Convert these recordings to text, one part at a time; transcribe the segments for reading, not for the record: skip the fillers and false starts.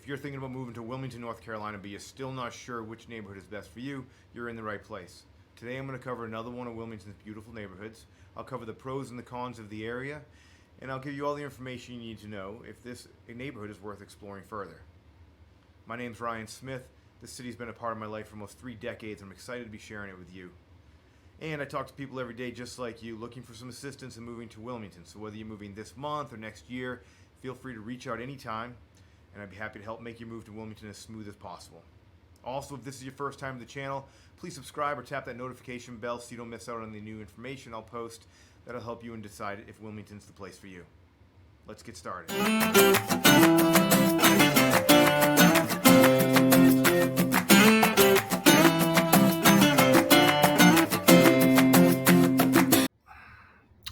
If you're thinking about moving to Wilmington, North Carolina, but you're still not sure which neighborhood is best for you, you're in the right place. Today I'm going to cover another one of Wilmington's beautiful neighborhoods. I'll cover the pros and the cons of the area, and I'll give you all the information you need to know if this neighborhood is worth exploring further. My name's Ryan Smith. This city's been a part of my life for almost 3 decades. I'm excited to be sharing it with you. And I talk to people every day just like you, looking for some assistance in moving to Wilmington. So whether you're moving this month or next year, feel free to reach out anytime, and I'd be happy to help make your move to Wilmington as smooth as possible. Also, if this is your first time to the channel, please subscribe or tap that notification bell so you don't miss out on the new information I'll post. That'll help you and decide if Wilmington's the place for you. Let's get started.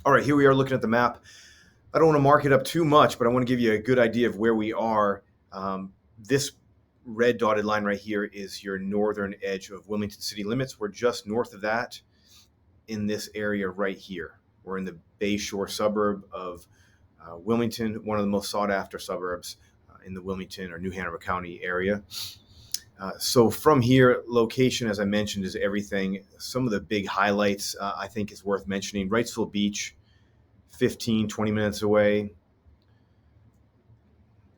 All right, here we are looking at the map. I don't want to mark it up too much, but I want to give you a good idea of where we are. This red dotted line right here is your northern edge of Wilmington city limits. We're just north of that in this area right here. We're in the Bayshore suburb of Wilmington, one of the most sought after suburbs in the Wilmington or New Hanover County area. So from here, location, as I mentioned, is everything. Some of the big highlights I think is worth mentioning. Wrightsville Beach, 15, 20 minutes away.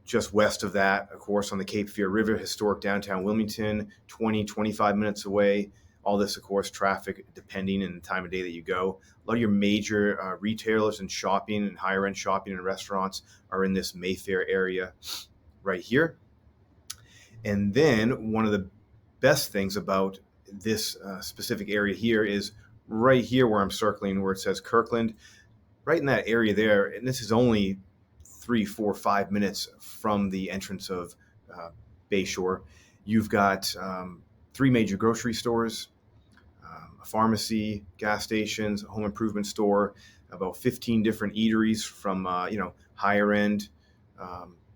Just west of that, of course, on the Cape Fear River, historic downtown Wilmington, 20, 25 minutes away. All this, of course, traffic depending on the time of day that you go. A lot of your major retailers and shopping and higher end shopping and restaurants are in this Mayfair area right here. And then one of the best things about this specific area here is right here where I'm circling, where it says Kirkland, right in that area there. And this is only 3, 4, 5 minutes from the entrance of Bayshore. You've got 3 major grocery stores, a pharmacy, gas stations, a home improvement store, about 15 different eateries from higher end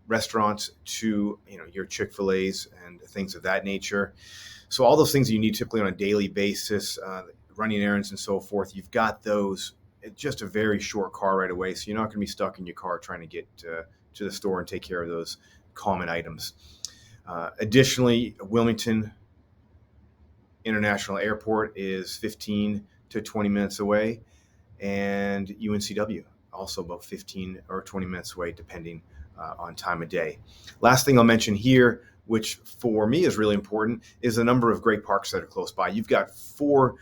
restaurants to your Chick-fil-A's and things of that nature. So all those things that you need typically on a daily basis, running errands and so forth, you've got those. It's just a very short car right away, so you're not going to be stuck in your car trying to get to the store and take care of those common items. Additionally, Wilmington International Airport is 15 to 20 minutes away, and UNCW also about 15 or 20 minutes away, depending on time of day. Last thing I'll mention here, which for me is really important, is the number of great parks that are close by. You've got 4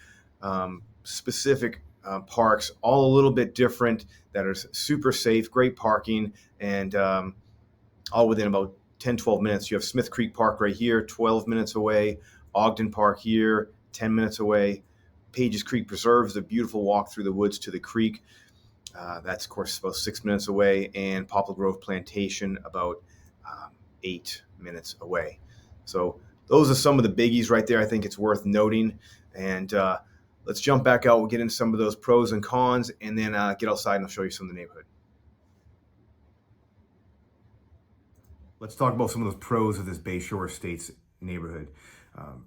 specific parks, all a little bit different, that are super safe, great parking, and all within about 10, 12 minutes. You have Smith Creek Park right here, 12 minutes away. Ogden Park here, 10 minutes away. Pages Creek Preserve is a beautiful walk through the woods to the creek. That's, of course, about 6 minutes away. And Poplar Grove Plantation, about 8 minutes away. So those are some of the biggies right there. I think it's worth noting. And let's jump back out. We'll get into some of those pros and cons, and then get outside and I'll show you some of the neighborhood. Let's talk about some of those pros of this Bayshore Estates neighborhood.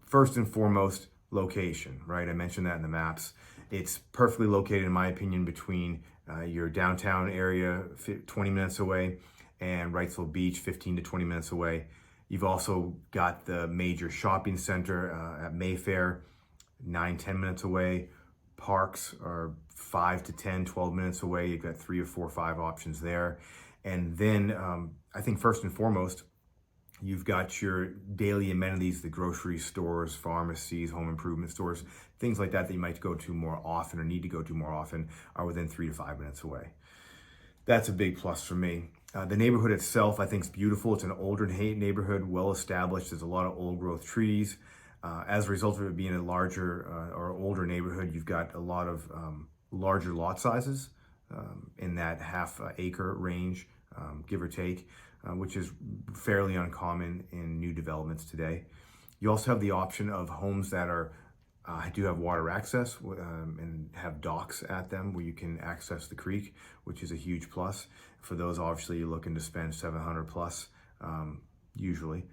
First and foremost, location, right? I mentioned that in the maps. It's perfectly located, in my opinion, between your downtown area, 20 minutes away, and Wrightsville Beach, 15 to 20 minutes away. You've also got the major shopping center at Mayfair, 9, 10 minutes away. Parks are 5 to 10, 12 minutes away. You've got 3 or 4 or 5 options there. And then I think first and foremost, you've got your daily amenities, the grocery stores, pharmacies, home improvement stores, things like that that you might go to more often or need to go to more often are within 3 to 5 minutes away. That's a big plus for me. The neighborhood itself, I think, is beautiful. It's an older neighborhood, well established. There's a lot of old growth trees. As a result of it being a larger or older neighborhood, you've got a lot of larger lot sizes in that half-acre range, give or take, which is fairly uncommon in new developments today. You also have the option of homes that are do have water access and have docks at them where you can access the creek, which is a huge plus. For those, obviously, you're looking to spend $700 plus, usually,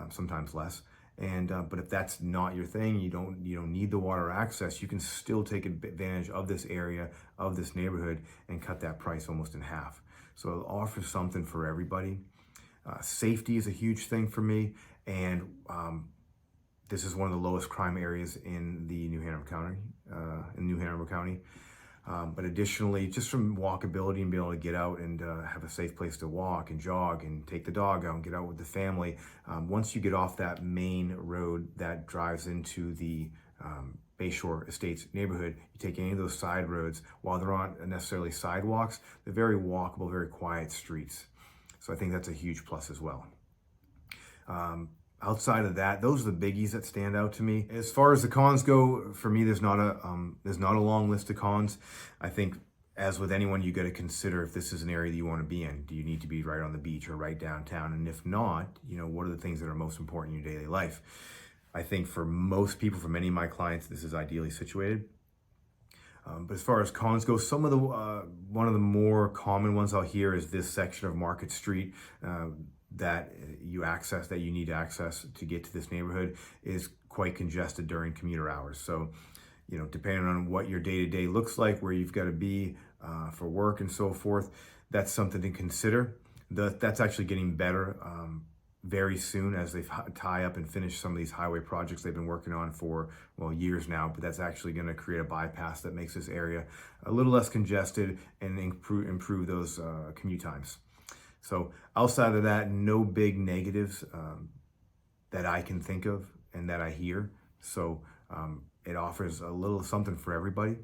sometimes less. And but if that's not your thing, you don't need the water access, you can still take advantage of this area, of this neighborhood, and cut that price almost in half. So it offers something for everybody. Safety is a huge thing for me, and this is one of the lowest crime areas in the New Hanover County. But additionally, just from walkability and being able to get out and have a safe place to walk and jog and take the dog out and get out with the family. Once you get off that main road that drives into the Bayshore Estates neighborhood, you take any of those side roads, while they're not necessarily sidewalks, they're very walkable, very quiet streets. So I think that's a huge plus as well. Outside of that, those are the biggies that stand out to me. As far as the cons go, for me, there's not a long list of cons. I think, as with anyone, you got to consider if this is an area that you want to be in. Do you need to be right on the beach or right downtown? And if not, what are the things that are most important in your daily life? I think for most people, for many of my clients, this is ideally situated. But as far as cons go, some of the one of the more common ones I'll hear is this section of Market Street that you need to access to get to this neighborhood is quite congested during commuter hours. So, depending on what your day-to-day looks like, where you've got to be for work and so forth, that's something to consider. That's actually getting better very soon as they tie up and finish some of these highway projects they've been working on for, years now. But that's actually going to create a bypass that makes this area a little less congested and improve those commute times. So outside of that, no big negatives that I can think of and that I hear. So it offers a little something for everybody.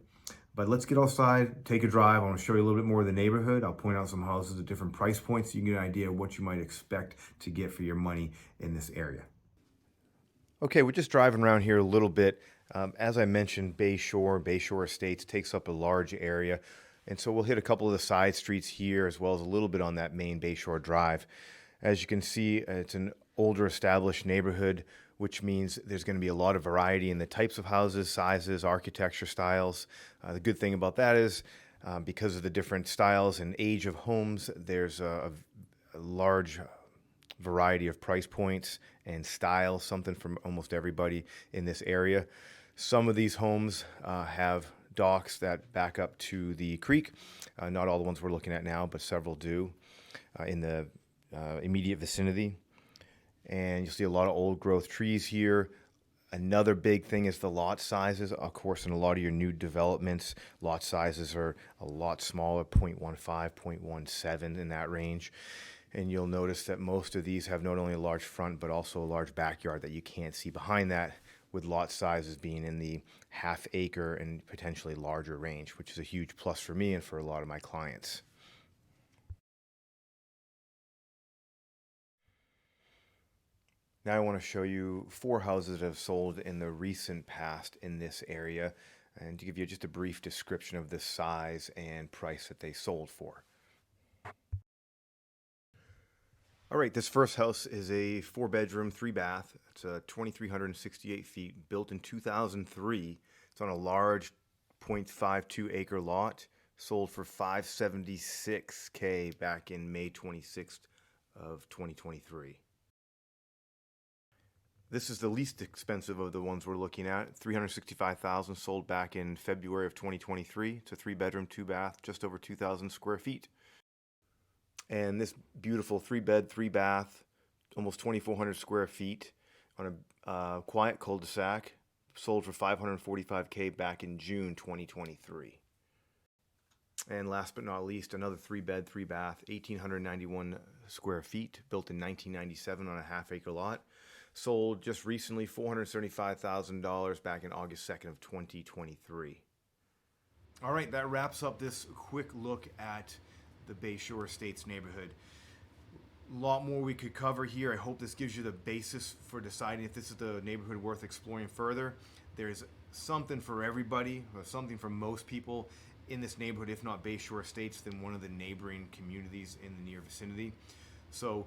But let's get outside, take a drive. I want to show you a little bit more of the neighborhood. I'll point out some houses at different price points so you can get an idea of what you might expect to get for your money in this area. Okay, we're just driving around here a little bit. As I mentioned, Bayshore Estates takes up a large area. And so we'll hit a couple of the side streets here as well as a little bit on that main Bayshore Drive. As you can see, it's an older established neighborhood, which means there's going to be a lot of variety in the types of houses, sizes, architecture styles. The good thing about that is because of the different styles and age of homes, there's a large variety of price points and styles, something from almost everybody in this area. Some of these homes have docks that back up to the creek. Not all the ones we're looking at now, but several do in the immediate vicinity. And you'll see a lot of old growth trees here. Another big thing is the lot sizes. Of course, in a lot of your new developments, lot sizes are a lot smaller, 0.15, 0.17 in that range. And you'll notice that most of these have not only a large front, but also a large backyard that you can't see behind that, with lot sizes being in the half-acre and potentially larger range, which is a huge plus for me and for a lot of my clients. Now I want to show you 4 houses that have sold in the recent past in this area, and to give you just a brief description of the size and price that they sold for. All right, this first house is a 4-bedroom, 3-bath. It's 2,368 feet, built in 2003. It's on a large 0.52 acre lot, sold for $576K back in May 26th of 2023. This is the least expensive of the ones we're looking at. $365,000, sold back in February of 2023. It's a 3-bedroom, 2-bath, just over 2,000 square feet. And this beautiful 3-bed, 3-bath, almost 2,400 square feet on a quiet cul-de-sac, sold for $545K back in June 2023. And last but not least, another 3-bed, 3-bath, 1,891 square feet, built in 1997 on a half-acre lot, sold just recently, $475,000 back in August 2nd of 2023. All right, that wraps up this quick look at the Bayshore Estates neighborhood. A lot more we could cover here. I hope this gives you the basis for deciding if this is the neighborhood worth exploring further. There's something for everybody, or something for most people in this neighborhood, if not Bayshore Estates, then one of the neighboring communities in the near vicinity. So,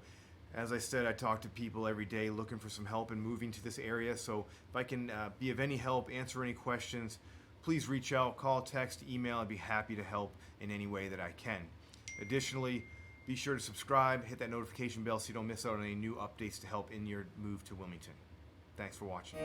as I said, I talk to people every day looking for some help in moving to this area. So if I can be of any help, answer any questions, please reach out, call, text, email. I'd be happy to help in any way that I can. Additionally, be sure to subscribe, hit that notification bell so you don't miss out on any new updates to help in your move to Wilmington. Thanks for watching.